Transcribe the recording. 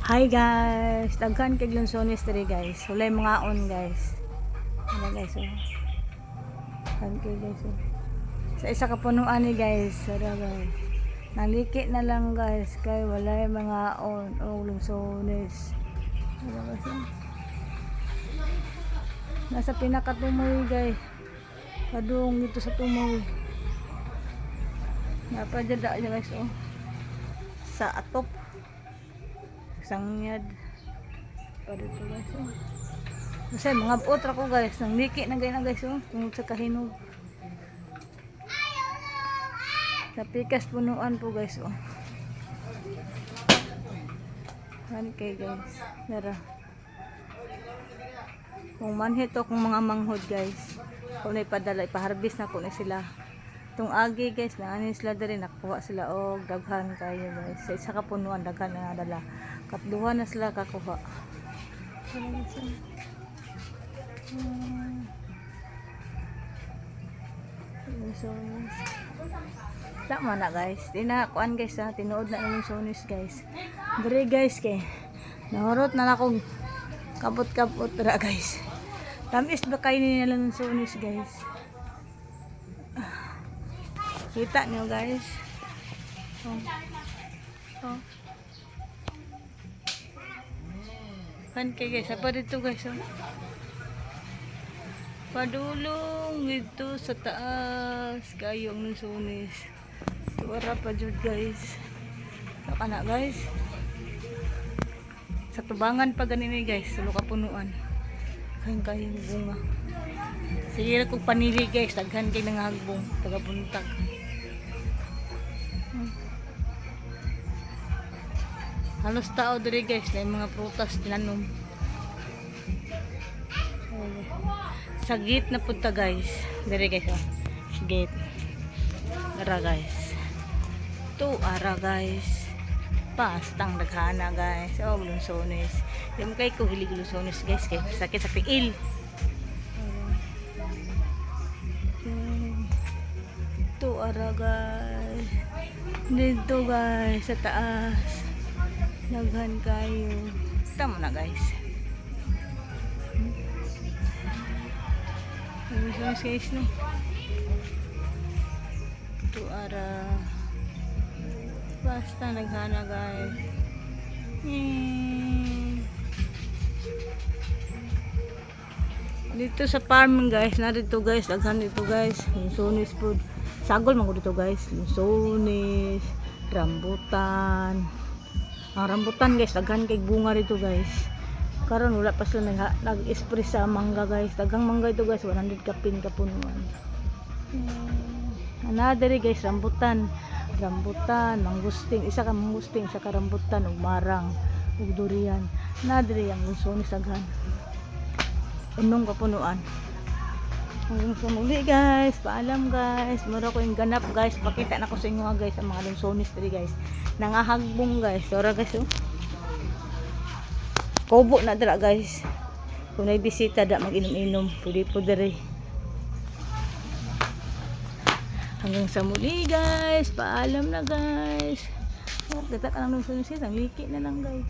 Hi guys, daghan kay Lunsones diri guys. Walay mga on guys. Ano guys oh. Daghan kay guys oh. Sa isa ka punuan ni guys. Ara guys. Naliki na lang guys kay walay mga on o Lunsones. Ano guys oh. Nasa pinakatumoy guys. Padung dito sa tumoy. Napadada niya guys oh. Sa atop. Sangyad pa dito guys oh. Kasi mga buot ko guys nang niki na ganyan guys oh. Tungod sa kahinog sa pikas punuan po guys oh. Hani kay guys nara kung manhit o kung mga manghod guys kung na ipadala ipaharvest na ko na sila itong agi guys na anin sila diri nakuha sila og daghan kayo guys sa isa ka punuan daghan na dala katduha na sila kakuha tama na guys di na kuan guys ha tinuod na yung sonis guys diri guys kay nahurot na akong kabot-kabot ra guys tamis ba kayo nila ng sonis guys. Kita nyo guys. Oh. Oh. Kan kay guys, apa dito guys oh. Padulong dito sa taas kayong Lunsones. Suara pa jud guys. Saka na guys. Sa tubangan pa ganini guys, sulo ka punuan. Kayong bunga. Sige kog panili guys, daghan kay nangahagbong taga buntag. Halos tao diri guys, na mga prutas tinanom. Sa gate na punta guys. Diri guys oh. Gate. Ara guys. To ara guys. Pastang daghana guys. Oh, Lunsones. Di mo kay ko hilig Lunsones guys kay sakit sa piil. To ara guys. Dito guys sa taas. Daghan kayo. Tama na guys. Lunsones guys no. To ara. Basta naghana guys. Dito sa farm guys, narito guys, daghan dito guys. Lunsones food. Sagol man ko dito guys. Lunsones, rambutan. Ang rambutan guys, daghan kay bunga dito guys. Karon wala pa sila nag-spray sa mangga guys. Dagang mangga ito guys, 100 kapin kapunuan. Another guys, rambutan. Rambutan, mangusting, isa ka mangusting, isa ka rambutan, ug marang, ug durian. Another yang Lunsones daghan. Unong kapunuan. Hanggang sa muli guys, paalam guys. Mura ko yung ganap guys. Pakita na ko sa inyo guys ang mga Lunsones diri guys. Nangahagbong guys. Sora guys oh. Kobo na dira guys. Kung may bisita da mag-inom-inom, pwede po diri. Hanggang sa muli guys, paalam na guys. Oh, kita ka lang Lunsones, ang liki na lang guys.